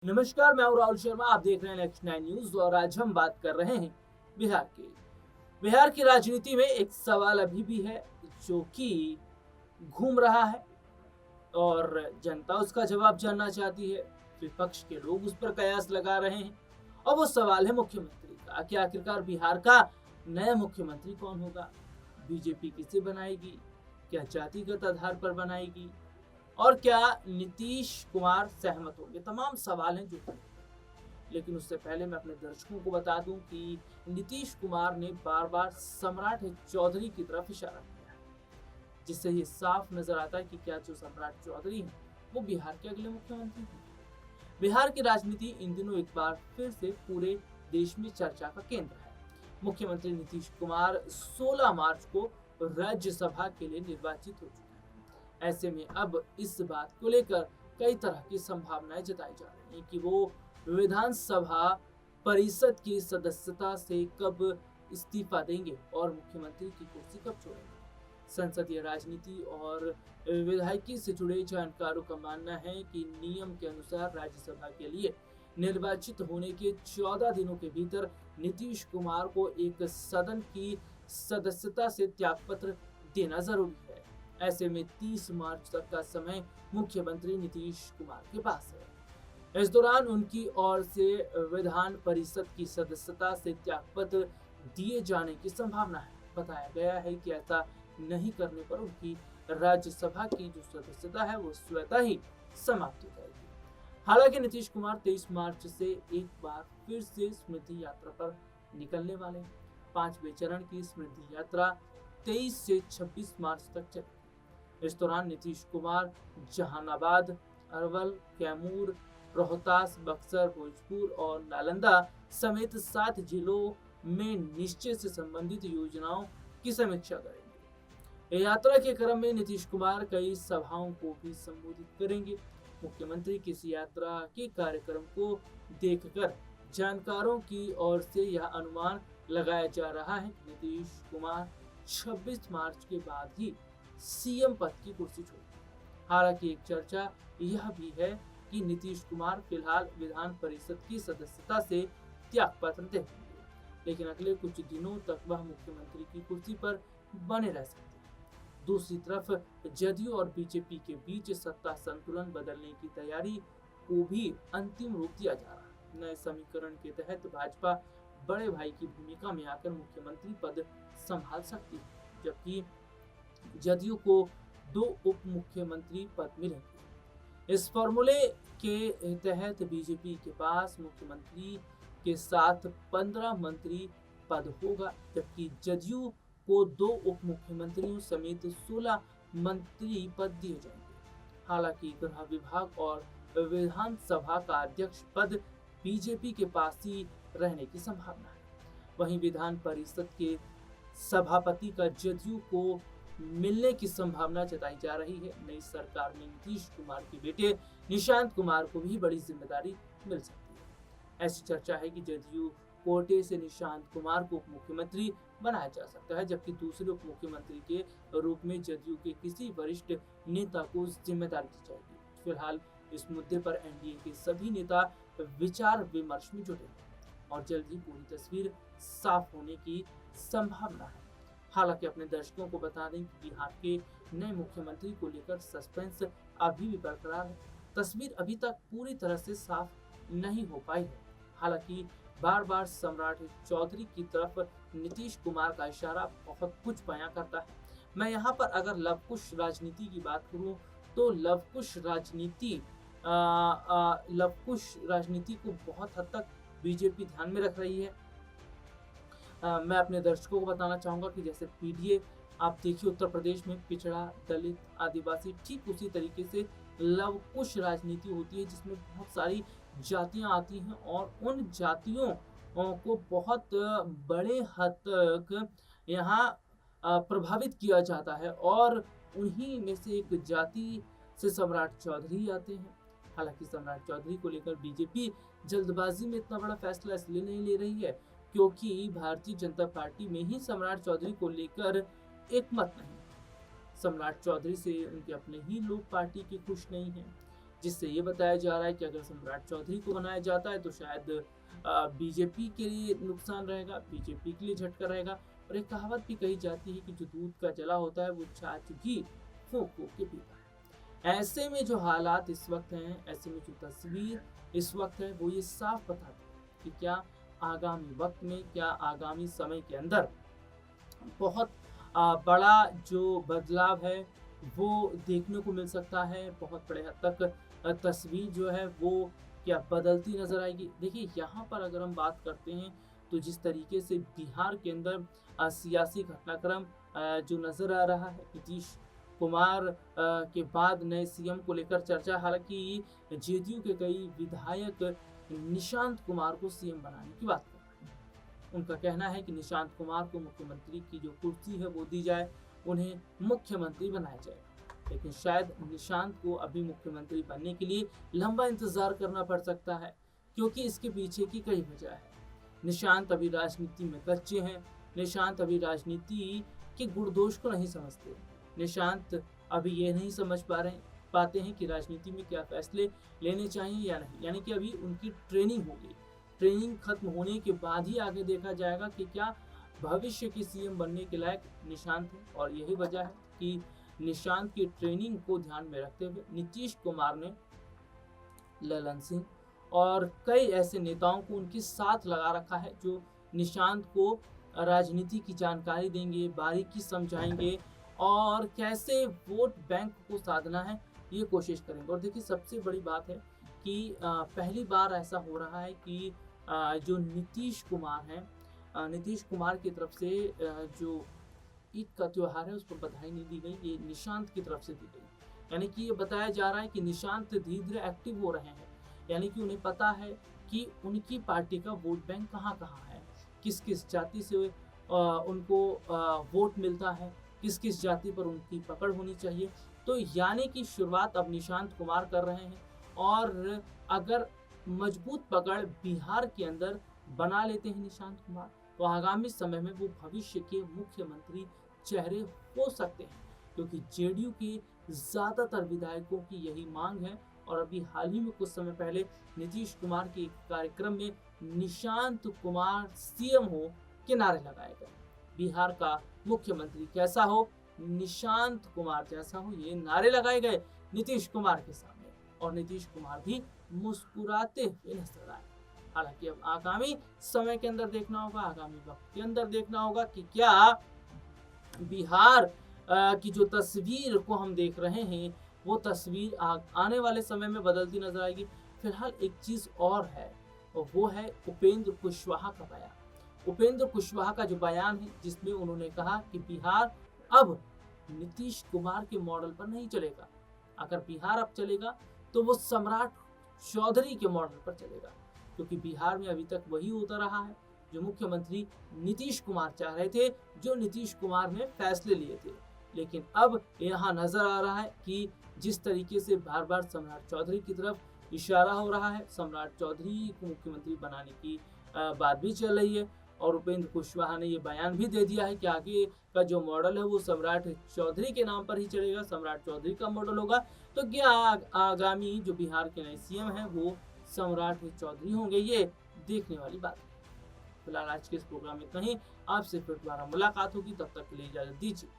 नमस्कार, मैं हूं राहुल शर्मा। आप देख रहे हैं नेक्स्ट 9 न्यूज और आज हम बात कर रहे हैं बिहार की। बिहार की राजनीति में एक सवाल अभी भी है जो कि घूम रहा है और जनता उसका जवाब जानना चाहती है। विपक्ष के लोग उस पर कयास लगा रहे हैं और वो सवाल है मुख्यमंत्री का कि आखिरकार बिहार का नया मुख्यमंत्री कौन होगा। बीजेपी किसे बनाएगी, क्या जातिगत आधार पर बनाएगी और क्या नीतीश कुमार सहमत होंगे। तमाम सवाल हैं जो खड़े हैं। लेकिन उससे पहले मैं अपने दर्शकों को बता दूं कि नीतीश कुमार ने बार बार सम्राट चौधरी की तरफ इशारा किया है, जिससे ये साफ नजर आता है कि क्या जो सम्राट चौधरी हैं वो बिहार के अगले मुख्यमंत्री हैं। बिहार की राजनीति इन दिनों एक बार फिर से पूरे देश में चर्चा का केंद्र है। मुख्यमंत्री नीतीश कुमार 16 मार्च को राज्यसभा के लिए निर्वाचित हो चुके हैं। ऐसे में अब इस बात को लेकर कई तरह की संभावनाएं जताई जा रही हैं कि वो विधानसभा परिषद की सदस्यता से कब इस्तीफा देंगे और मुख्यमंत्री की कुर्सी कब छोड़ेंगे। संसदीय राजनीति और विधायकी से जुड़े जानकारों का मानना है कि नियम के अनुसार राज्यसभा के लिए निर्वाचित होने के 14 दिनों के भीतर नीतीश कुमार को एक सदन की सदस्यता से त्यागपत्र देना जरूरी है। ऐसे में 30 मार्च तक का समय मुख्यमंत्री नीतीश कुमार के पास है। इस दौरान उनकी ओर से विधान परिषद की सदस्यता से त्यागपत्र दिए जाने की संभावना है। बताया गया है कि ऐसा नहीं करने पर उनकी राज्यसभा की जो सदस्यता है वो स्वतः ही समाप्त हो जाएगी। हालांकि नीतीश कुमार 23 मार्च से एक बार फिर से स्मृति यात्रा पर निकलने वाले हैं। 5वें चरण की स्मृति यात्रा 23 से 26 मार्च तक चलेगी। इस दौरान नीतीश कुमार जहानाबाद, अरवल, कैमूर, रोहतास, बक्सर, भोजपुर और नालंदा समेत 7 जिलों में निश्चय से संबंधित योजनाओं की समीक्षा करेंगे। यात्रा के क्रम में नीतीश कुमार कई सभाओं को भी संबोधित करेंगे। मुख्यमंत्री की इस यात्रा के कार्यक्रम को देखकर जानकारों की ओर से यह अनुमान लगाया जा रहा है कि नीतीश कुमार 26 मार्च के बाद ही सीएम पद की कुर्सी छोड़ेंगे। हालांकि एक चर्चा यह भी है कि नीतीश कुमार फिलहाल विधान परिषद की सदस्यता से त्यागपत्र देंगे, लेकिन अगले कुछ दिनों तक वह मुख्यमंत्री की कुर्सी पर बने रह सकते हैं। दूसरी तरफ जदयू और बीजेपी के बीच सत्ता संतुलन बदलने की तैयारी को भी अंतिम रूप दिया जा रहा है। नए समीकरण के तहत भाजपा बड़े भाई की भूमिका में आकर मुख्यमंत्री पद संभाल सकती है, जबकि जदयू को 2 उप मुख्यमंत्री पद मिलेंगे। इस फॉर्मूले के तहत बीजेपी के पास मुख्यमंत्री के साथ 15 मंत्री पद होगा, जबकि जदयू को 2 उप मुख्यमंत्रियों समेत 16 मंत्री पद दिए जाएंगे। हालांकि गृह विभाग और विधानसभा का अध्यक्ष पद बीजेपी के पास ही रहने की संभावना है। वहीं विधान परिषद के सभापति का जदयू को मिलने की संभावना जताई जा रही है। नई सरकार में नीतीश कुमार के बेटे निशांत कुमार को भी बड़ी जिम्मेदारी मिल सकती है। ऐसी चर्चा है कि जदयू कोटे से निशांत कुमार को उप मुख्यमंत्री बनाया जा सकता है, जबकि दूसरे उप मुख्यमंत्री के रूप में जदयू के किसी वरिष्ठ नेता को जिम्मेदारी दी जाएगी। फिलहाल इस मुद्दे पर एनडीए के सभी नेता विचार विमर्श में जुटे हैं और जल्द ही पूरी तस्वीर साफ होने की संभावना है। हालांकि अपने दर्शकों को बता दें कि बिहार के नए मुख्यमंत्री को लेकर सस्पेंस अभी भी बरकरार है। तस्वीर अभी तक पूरी तरह से साफ नहीं हो पाई है। हालांकि बार बार सम्राट चौधरी की तरफ नीतीश कुमार का इशारा बहुत कुछ बयां करता है। मैं यहाँ पर अगर लवकुश राजनीति की बात करूँ तो लवकुश राजनीति को बहुत हद तक बीजेपी ध्यान में रख रही है। मैं अपने दर्शकों को बताना चाहूँगा कि जैसे पीडीए आप देखिए उत्तर प्रदेश में पिछड़ा, दलित, आदिवासी, ठीक उसी तरीके से लवकुश राजनीति होती है जिसमें बहुत सारी जातियां आती हैं और उन जातियों को बहुत बड़े हद तक यहाँ प्रभावित किया जाता है और उन्हीं में से एक जाति से सम्राट चौधरी आते हैं। हालांकि सम्राट चौधरी को लेकर बीजेपी जल्दबाजी में इतना बड़ा फैसला इसलिए नहीं ले रही है क्योंकि भारतीय जनता पार्टी में ही सम्राट चौधरी को लेकर एक मत नहीं। सम्राट चौधरी से उनके अपने ही लोग पार्टी के खुश नहीं हैं। जिससे ये बताया जा रहा है कि अगर सम्राट चौधरी को बनाया जाता है तो शायद बीजेपी के लिए नुकसान रहेगा, बीजेपी के लिए झटका रहेगा। और एक कहावत भी कही जाती है कि जो दूध का जला होता है वो छाछ भी फूंक फूंक के पीता है। ऐसे में जो हालात इस वक्त हैं, ऐसे में जो तस्वीर इस वक्त है, वो ये साफ बताती है कि क्या आगामी वक्त में, क्या आगामी समय के अंदर बहुत बड़ा जो बदलाव है वो देखने को मिल सकता है। बहुत बड़े हद तक तस्वीर जो है वो क्या बदलती नजर आएगी। देखिए यहाँ पर अगर हम बात करते हैं तो जिस तरीके से बिहार के अंदर सियासी घटनाक्रम जो नजर आ रहा है, नीतीश कुमार के बाद नए सीएम को लेकर चर्चा, हालांकि जेडीयू के कई विधायक निशांत कुमार को सीएम बनाने की बात कर रहे हैं। उनका कहना है कि निशांत कुमार को मुख्यमंत्री की जो कुर्सी है वो दी जाए, उन्हें मुख्यमंत्री बनाया जाए। लेकिन शायद निशांत को अभी मुख्यमंत्री बनने के लिए लंबा इंतजार करना पड़ सकता है, क्योंकि इसके पीछे की कई वजह है। निशांत अभी राजनीति में कच्चे हैं, निशांत अभी राजनीति के गुण-दोष को नहीं समझते। निशांत अभी ये नहीं समझ पाते हैं कि राजनीति में क्या फैसले लेने चाहिए या नहीं, यानी कि अभी उनकी ट्रेनिंग होगी। ट्रेनिंग खत्म होने के बाद ही आगे देखा जाएगा कि क्या भविष्य की सीएम बनने के लायक निशांत है। और यही वजह है कि निशांत की ट्रेनिंग को ध्यान में रखते हुए नीतीश कुमार ने ललन सिंह और कई ऐसे नेताओं को उनके साथ लगा रखा है जो निशांत को राजनीति की जानकारी देंगे, बारीकी समझाएंगे और कैसे वोट बैंक को साधना है ये कोशिश करेंगे। और देखिए सबसे बड़ी बात है कि पहली बार ऐसा हो रहा है कि जो नीतीश कुमार हैं, नीतीश कुमार की तरफ से जो ईद का त्योहार है उस पर बधाई नहीं दी गई, ये निशांत की तरफ से दी गई। यानी कि ये बताया जा रहा है कि निशांत धीरे धीरे एक्टिव हो रहे हैं, यानी कि उन्हें पता है कि उनकी पार्टी का वोट बैंक कहाँ कहाँ है, किस किस जाति से उनको वोट मिलता है, किस किस जाति पर उनकी पकड़ होनी चाहिए। तो यानी कि शुरुआत अब निशांत कुमार कर रहे हैं और अगर मजबूत पकड़ बिहार के अंदर बना लेते हैं निशांत कुमार तो आगामी समय में वो भविष्य के मुख्यमंत्री चेहरे हो सकते हैं, क्योंकि जेडीयू के ज्यादातर विधायकों की यही मांग है। और अभी हाल ही में कुछ समय पहले नीतीश कुमार के एक कार्यक्रम में निशांत कुमार सीएम हो के नारे लगाए गए। बिहार का मुख्यमंत्री कैसा हो, निशांत कुमार जैसा हो, ये नारे लगाए गए नीतीश कुमार के सामने और नीतीश कुमार भी मुस्कुराते हुए नजर आए। हालांकि अब आगामी समय के अंदर देखना होगा, आगामी वक्त के अंदर देखना होगा कि क्या बिहार की जो तस्वीर को हम देख रहे हैं वो तस्वीर आने वाले समय में बदलती नजर आएगी। फिलहाल एक चीज और है, वो है उपेंद्र कुशवाहा का बयान। उपेंद्र कुशवाहा का जो बयान है जिसमें उन्होंने कहा कि बिहार अब नीतीश कुमार के मॉडल पर नहीं चलेगा। अगर बिहार अब चलेगा तो वो सम्राट चौधरी के मॉडल पर चलेगा, क्योंकि बिहार में अभी तक वही होता रहा है जो मुख्यमंत्री नीतीश कुमार चाह रहे थे, जो नीतीश कुमार ने फैसले लिए थे। लेकिन अब यहाँ नजर आ रहा है कि जिस तरीके से बार बार सम्राट चौधरी की तरफ इशारा हो रहा है, सम्राट चौधरी को मुख्यमंत्री बनाने की बात भी चल रही है और उपेंद्र कुशवाहा ने ये बयान भी दे दिया है कि आगे का जो मॉडल है वो सम्राट चौधरी के नाम पर ही चलेगा, सम्राट चौधरी का मॉडल होगा। तो क्या आगामी जो बिहार के नए सीएम हैं वो सम्राट चौधरी होंगे, ये देखने वाली बात है। फिलहाल आज के इस प्रोग्राम में इतना ही, आपसे फिर दोबारा मुलाकात होगी, तब तक के लिए इजाजत दीजिए।